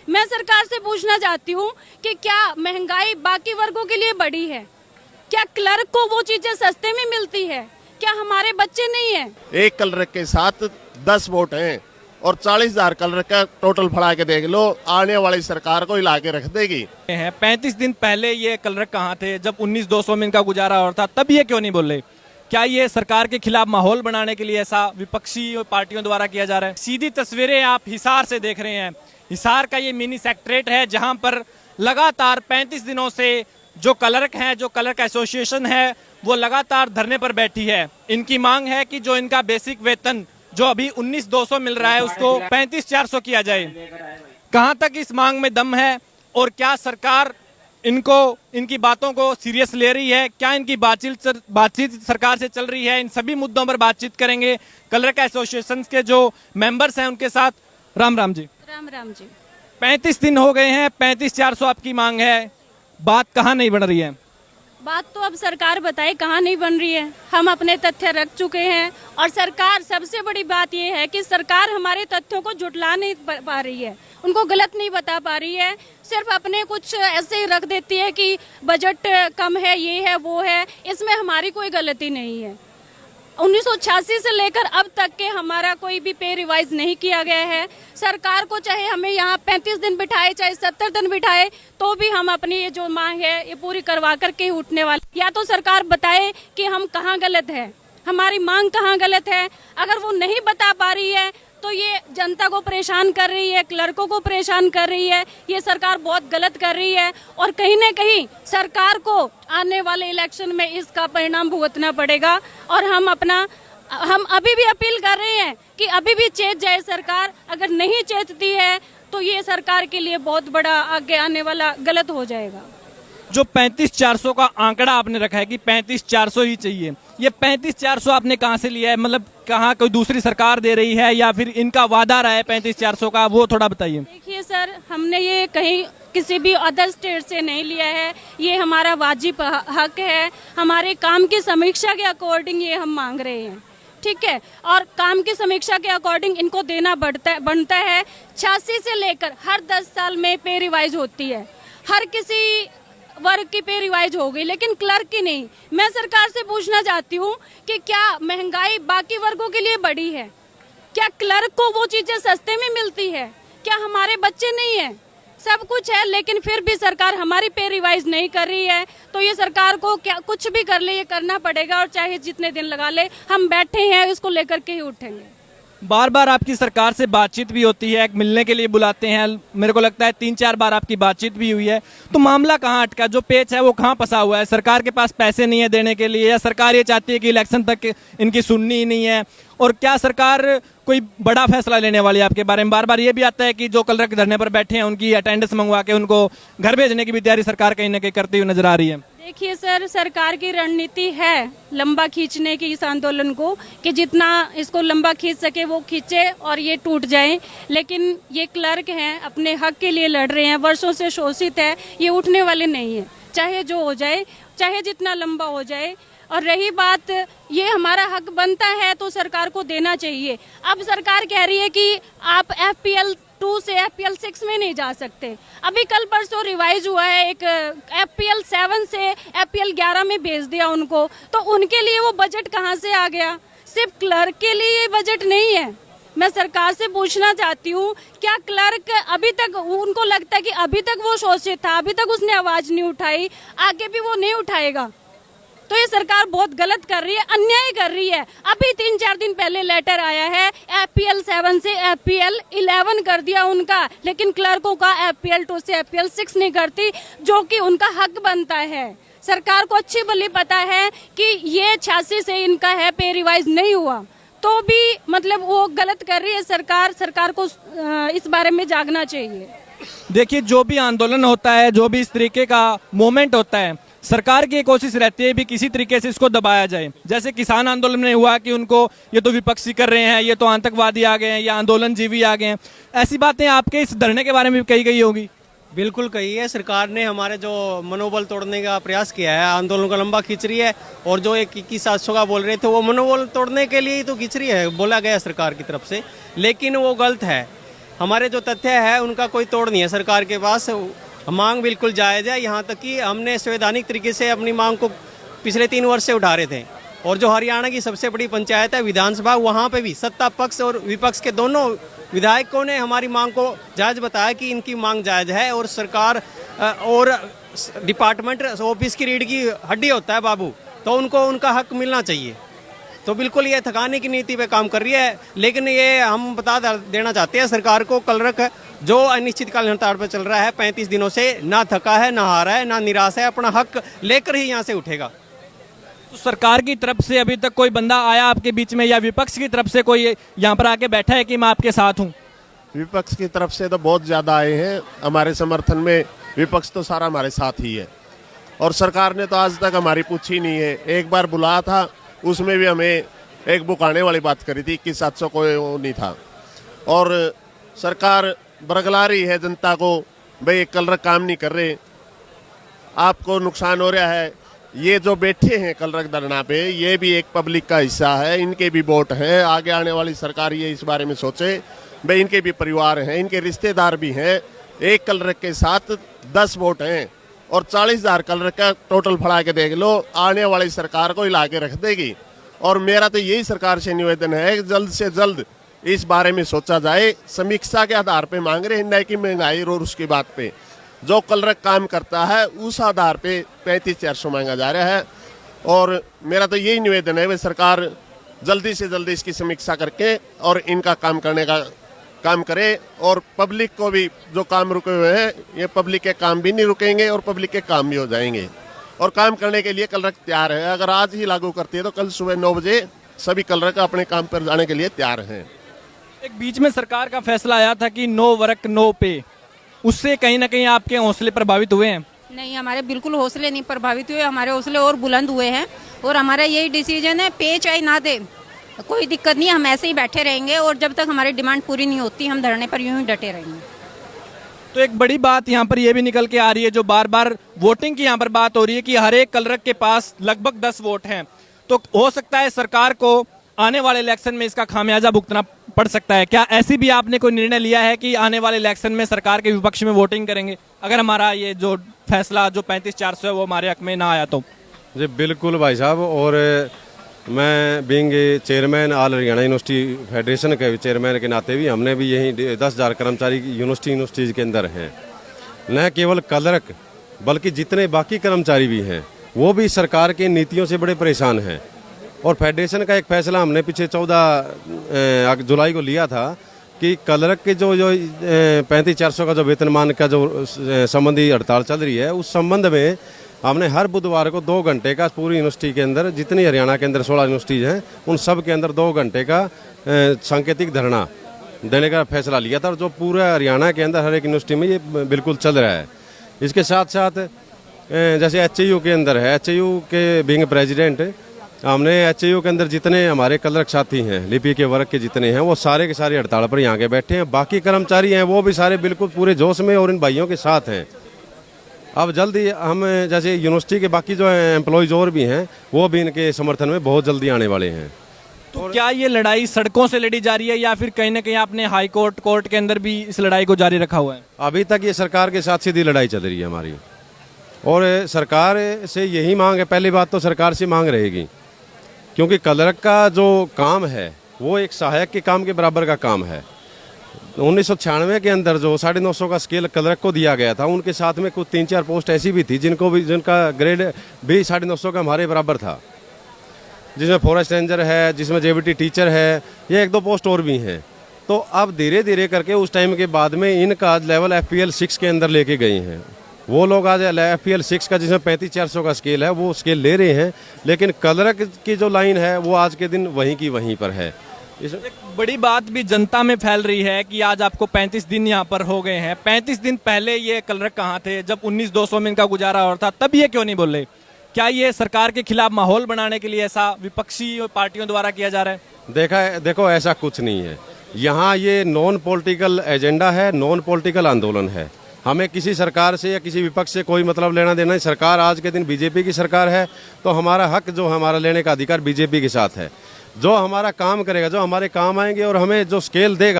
मैं सरकार से पूछना चाहती हूँ कि क्या महंगाई बाकी वर्गों के लिए बढ़ी है? क्या क्लर्क को वो चीजें सस्ते में मिलती है? क्या हमारे बच्चे नहीं है? एक क्लर्क के साथ 10 वोट हैं और 40,000 क्लर्क का टोटल फड़ा के देख लो, आने वाली सरकार को हिला के रख देगी। 35 दिन पहले ये क्लर्क कहाँ थे जब 19,200 में इनका गुजारा हो रहा था, तब ये क्यों नहीं बोल रहे? क्या ये सरकार के खिलाफ माहौल बनाने के लिए ऐसा विपक्षी पार्टियों द्वारा किया जा रहा है? सीधी तस्वीरें आप हिसार से देख रहे हैं। हिसार का ये मिनी सेक्रेटरीट है जहां पर लगातार 35 दिनों से जो क्लर्क हैं, जो क्लर्क एसोसिएशन है, वो लगातार धरने पर बैठी है। इनकी मांग है कि जो इनका बेसिक वेतन जो अभी 19,200 मिल रहा है उसको 35,400 किया जाए। कहां तक इस मांग में दम है और क्या सरकार इनकी बातों को सीरियस ले रही है? क्या इनकी बातचीत सरकार से चल रही है? इन सभी मुद्दों पर बातचीत करेंगे क्लर्क एसोसिएशन के जो मेंबर्स हैं उनके साथ। राम राम जी। राम राम जी। 35 दिन हो गए हैं, 35,400 आपकी मांग है, बात कहाँ नहीं बढ़ रही है? बात तो अब सरकार बताए कहाँ नहीं बन रही है। हम अपने तथ्य रख चुके हैं और सरकार, सबसे बड़ी बात यह है कि सरकार हमारे तथ्यों को झुठला नहीं पा रही है, उनको गलत नहीं बता पा रही है। सिर्फ अपने कुछ ऐसे ही रख देती है कि बजट कम है, ये है वो है। इसमें हमारी कोई गलती नहीं है। 1986 से लेकर अब तक के हमारा कोई भी पे रिवाइज नहीं किया गया है। सरकार को चाहे हमें यहाँ 35 दिन बिठाए, चाहे 70 दिन बिठाए, तो भी हम अपनी ये जो मांग है ये पूरी करवा करके ही उठने वाले। या तो सरकार बताए कि हम कहाँ गलत है, हमारी मांग कहाँ गलत है। अगर वो नहीं बता पा रही है तो ये जनता को परेशान कर रही है, क्लर्कों को परेशान कर रही है। ये सरकार बहुत गलत कर रही है और कहीं न कहीं सरकार को आने वाले इलेक्शन में इसका परिणाम भुगतना पड़ेगा। और हम अभी भी अपील कर रहे हैं कि अभी भी चेत जाए सरकार। अगर नहीं चेतती है तो ये सरकार के लिए बहुत बड़ा आगे आने वाला गलत हो जाएगा। जो 35,400 का आंकड़ा आपने रखा है कि 35,400 ही चाहिए, ये 35,400 आपने कहाँ से लिया है? मतलब कहाँ कोई दूसरी सरकार दे रही है या फिर इनका वादा रहा है 35,400 का, वो थोड़ा बताइए। देखिए सर, हमने ये कहीं किसी भी अदर स्टेट से नहीं लिया है। ये हमारा वाजिब हक है। हमारे काम की समीक्षा के अकॉर्डिंग ये हम मांग रहे हैं, ठीक है। और काम की समीक्षा के अकॉर्डिंग इनको देना बनता है। 86 से लेकर हर 10 साल में पे रिवाइज होती है। हर किसी वर्ग की पे रिवाइज हो गई, लेकिन क्लर्क की नहीं। मैं सरकार से पूछना चाहती हूँ कि क्या महंगाई बाकी वर्गों के लिए बढ़ी है? क्या क्लर्क को वो चीजें सस्ते में मिलती है? क्या हमारे बच्चे नहीं है? सब कुछ है, लेकिन फिर भी सरकार हमारी पे रिवाइज नहीं कर रही है। तो ये सरकार को क्या कुछ भी कर ले, ये करना पड़ेगा। और चाहे जितने दिन लगा ले, हम बैठे हैं, इसको लेकर के ही उठेंगे। बार बार आपकी सरकार से बातचीत भी होती है, मिलने के लिए बुलाते हैं, मेरे को लगता है 3-4 बार आपकी बातचीत भी हुई है। तो मामला कहाँ अटका? जो पेच है वो कहाँ फंसा हुआ है? सरकार के पास पैसे नहीं है देने के लिए, या सरकार ये चाहती है कि इलेक्शन तक इनकी सुननी ही नहीं है? और क्या सरकार कोई बड़ा फैसला लेने वाली है आपके बारे में? बार बार ये भी आता है कि जो क्लर्क धरने पर बैठे हैं उनकी अटेंडेंस मंगवा के उनको घर भेजने की भी तैयारी सरकार कहीं ना कहीं करती हुई नजर आ रही है। देखिए सर, सरकार की रणनीति है लंबा खींचने की इस आंदोलन को, कि जितना इसको लंबा खींच सके वो खींचे और ये टूट जाए। लेकिन ये क्लर्क हैं, अपने हक के लिए लड़ रहे हैं, वर्षों से शोषित है, ये उठने वाले नहीं है, चाहे जो हो जाए, चाहे जितना लंबा हो जाए। और रही बात, ये हमारा हक बनता है तो सरकार को देना चाहिए। अब सरकार कह रही है कि आप FPL 2 से FPL 6 में नहीं जा सकते। अभी कल परसों रिवाइज हुआ है, एक FPL 7 से FPL 11 में भेज दिया उनको। तो उनके लिए वो बजट कहाँ से आ गया? सिर्फ क्लर्क के लिए ये बजट नहीं है। मैं सरकार से पूछना चाहती हूँ, क्या क्लर्क अभी तक, उनको लगता है कि अभी तक वो शोषित था, अभी तक उसने आवाज नहीं उठाई, आगे भी वो नहीं उठाएगा? तो ये सरकार बहुत गलत कर रही है, अन्याय कर रही है। अभी 3-4 दिन पहले लेटर आया है, FPL 7 से FPL 11 कर दिया उनका, लेकिन क्लर्कों का FPL 2 से FPL 6 नहीं करती, जो कि उनका हक बनता है। सरकार को अच्छी भली पता है कि ये 86 से इनका है पे रिवाइज नहीं हुआ, तो भी मतलब वो गलत कर रही है सरकार को इस बारे में जागना चाहिए। देखिए, जो भी आंदोलन होता है, जो भी इस तरीके का मोमेंट होता है, सरकार की कोशिश रहती है भी किसी तरीके से इसको दबाया जाए। जैसे किसान आंदोलन में हुआ कि उनको ये तो विपक्षी कर रहे हैं, ये तो आतंकवादी आ गए हैं, या आंदोलन जीवी आ गए हैं। ऐसी बातें आपके इस धरने के बारे में भी कही गई होगी। बिल्कुल कही है। सरकार ने हमारे जो मनोबल तोड़ने का प्रयास किया है, आंदोलन को लंबा खींच रही है। और जो 21,700 का बोल रहे थे, वो मनोबल तोड़ने के लिए ही तो खींच रही है, बोला गया सरकार की तरफ से। लेकिन वो गलत है। हमारे जो तथ्य है उनका कोई तोड़ नहीं है सरकार के पास। मांग बिल्कुल जायज़ है, यहाँ तक कि हमने संवैधानिक तरीके से अपनी मांग को पिछले 3 वर्ष से उठा रहे थे। और जो हरियाणा की सबसे बड़ी पंचायत है विधानसभा, वहाँ पे भी सत्ता पक्ष और विपक्ष के दोनों विधायकों ने हमारी मांग को जायज़ बताया कि इनकी मांग जायज़ है। और सरकार और डिपार्टमेंट ऑफिस की रीढ़ की हड्डी होता है बाबू, तो उनको उनका हक मिलना चाहिए। तो बिल्कुल ये थकाने की नीति पे काम कर रही है। लेकिन ये हम बता देना चाहते हैं सरकार को, कलरक जो अनिश्चितकालीन हड़ताल पर चल रहा है 35 दिनों से, ना थका है, ना हारा है, ना निराश है, अपना हक लेकर ही यहाँ से उठेगा। तो सरकार की तरफ से अभी तक कोई बंदा आया आपके बीच में, या विपक्ष की तरफ से कोई यहाँ पर आके बैठा है कि मैं आपके साथ हूँ? विपक्ष की तरफ से तो बहुत ज़्यादा आए हैं हमारे समर्थन में। विपक्ष तो सारा हमारे साथ ही है, और सरकार ने तो आज तक हमारी पूछी नहीं है। एक बार बुलाया था, उसमें भी हमें एक बुक आने वाली बात करी थी, 21,700 कोई वो नहीं था। और सरकार बरगला रही है जनता को, भाई कलरक काम नहीं कर रहे, आपको नुकसान हो रहा है। ये जो बैठे हैं कलरक धरना पे, ये भी एक पब्लिक का हिस्सा है, इनके भी वोट हैं। आगे आने वाली सरकार ये इस बारे में सोचे, भाई इनके भी परिवार हैं, इनके रिश्तेदार भी हैं। एक कलरक के साथ 10 वोट हैं, और 40,000 कलरक का टोटल फड़ा के देख लो, आने वाली सरकार को हिला के रख देगी। और मेरा तो यही सरकार से निवेदन है कि जल्द से जल्द इस बारे में सोचा जाए। समीक्षा के आधार पे मांग रहे हैं, नए की महंगाई और उसकी बात पे जो कलरक काम करता है उस आधार पे 35,400 मांगा जा रहा है। और मेरा तो यही निवेदन है कि सरकार जल्दी से जल्दी इसकी समीक्षा करके और इनका काम करने का काम करे। और पब्लिक को भी जो काम रुके हुए हैं, ये पब्लिक के काम भी नहीं रुकेंगे और पब्लिक के काम भी हो जाएंगे। और काम करने के लिए कलरक तैयार है। अगर आज ही लागू करती है तो कल सुबह 9 बजे सभी कलरक अपने काम पर जाने के लिए तैयार हैं। एक बीच में सरकार का फैसला आया था कि नो वर्क नो पे, उससे कहीं ना कहीं आपके हौसले प्रभावित हुए हैं? नहीं, हमारे बिल्कुल हौसले नहीं प्रभावित हुए, हमारे हौसले और बुलंद हुए हैं। और हमारा यही डिसीजन है, पे चाहे ना दे कोई दिक्कत नहीं, हम ऐसे ही बैठे रहेंगे। और जब तक हमारी डिमांड पूरी नहीं होती, हम धरने पर यूं ही डटे रहेंगे। तो एक बड़ी बात यहाँ पर यह भी निकल के आ रही है, जो बार बार वोटिंग की यहाँ पर बात हो रही है कि हर एक कलरक के पास लगभग 10 वोट हैं। तो हो सकता है सरकार को आने वाले इलेक्शन में इसका खामियाजा भुगतना पड़ सकता है। क्या ऐसी भी आपने कोई निर्णय लिया है कि आने वाले इलेक्शन में सरकार के विपक्ष में वोटिंग करेंगे अगर हमारा ये जो फैसला जो 35,400 है वो हमारे हक में ना आया तो? जी बिल्कुल भाई साहब। और मैं being chairman all Haryana university federation के चेयरमैन के नाते भी हमने भी यही 10,000 कर्मचारी यूनिवर्सिटीज़ के अंदर हैं। न केवल कलरक बल्कि जितने बाकी कर्मचारी भी हैं वो भी सरकार के नीतियों से बड़े परेशान हैं। और फेडरेशन का एक फैसला हमने पीछे 14 जुलाई को लिया था कि कलरक के जो 35,400 का जो वेतनमान का जो संबंधी हड़ताल चल रही है, उस संबंध में हमने हर बुधवार को 2 घंटे का पूरी यूनिवर्सिटी के अंदर, जितनी हरियाणा के अंदर 16 यूनिवर्सिटीज़ हैं, उन सब के अंदर 2 घंटे का सांकेतिक धरना देने का फैसला लिया था। और जो पूरा हरियाणा के अंदर हर एक यूनिवर्सिटी में ये बिल्कुल चल रहा है। इसके साथ साथ जैसे HAU के अंदर है, HAU के बीइंग प्रेसिडेंट, हमने HAU के अंदर जितने हमारे कलरक साथी हैं, लिपि के वर्ग के जितने हैं, वो सारे के सारे हड़ताल पर यहाँ के बैठे हैं। बाकी कर्मचारी हैं वो भी सारे बिल्कुल पूरे जोश में और इन भाइयों के साथ हैं। अब जल्दी हम जैसे यूनिवर्सिटी के बाकी जो एम्प्लॉयज़ और भी हैं वो भी इनके समर्थन में बहुत जल्दी आने वाले हैं। तो क्या ये लड़ाई सड़कों से लड़ी जा रही है या फिर कहीं ना कहीं आपने हाई कोर्ट कोर्ट के अंदर भी इस लड़ाई को जारी रखा हुआ है? अभी तक ये सरकार के साथ सीधी लड़ाई चल रही है हमारी, और सरकार से यही मांग है। पहली बात तो सरकार से मांग रहेगी, क्योंकि कलरक का जो काम है वो एक सहायक के काम के बराबर का काम है। 1996 के अंदर जो 950 का स्केल कलरक को दिया गया था, उनके साथ में कुछ 3-4 पोस्ट ऐसी भी थी जिनका ग्रेड भी 950 का हमारे बराबर था, जिसमें फॉरेस्ट रेंजर है, जिसमें JBT टीचर है, ये 1-2 पोस्ट और भी हैं। तो अब धीरे धीरे करके उस टाइम के बाद में इनका लेवल FPL 6 के अंदर लेके गए हैं। वो लोग आज FPL 6 का जिसमें 35,400 का स्केल है वो स्केल ले रहे हैं, लेकिन कलरक की जो लाइन है वो आज के दिन वहीं की वहीं पर है। एक बड़ी बात भी जनता में फैल रही है कि आज आपको 35 दिन यहाँ पर हो गए हैं। 35 दिन पहले ये कलरक कहाँ थे जब 19,200 में इनका गुजारा हो रहा था, तब ये क्यों नहीं बोले? क्या ये सरकार के खिलाफ माहौल बनाने के लिए ऐसा विपक्षी पार्टियों द्वारा किया जा रहा है? देखो ऐसा कुछ नहीं है। यहाँ ये नॉन पॉलिटिकल एजेंडा है, नॉन पॉलिटिकल आंदोलन है। हमें किसी सरकार से या किसी विपक्ष से कोई मतलब लेना देना नहीं। सरकार आज के दिन बीजेपी की सरकार है, तो हमारा हक जो हमारा लेने का अधिकार बीजेपी के साथ है। जो हमारा काम करेगा, जो हमारे काम आएंगे और हमें जो स्केल देगा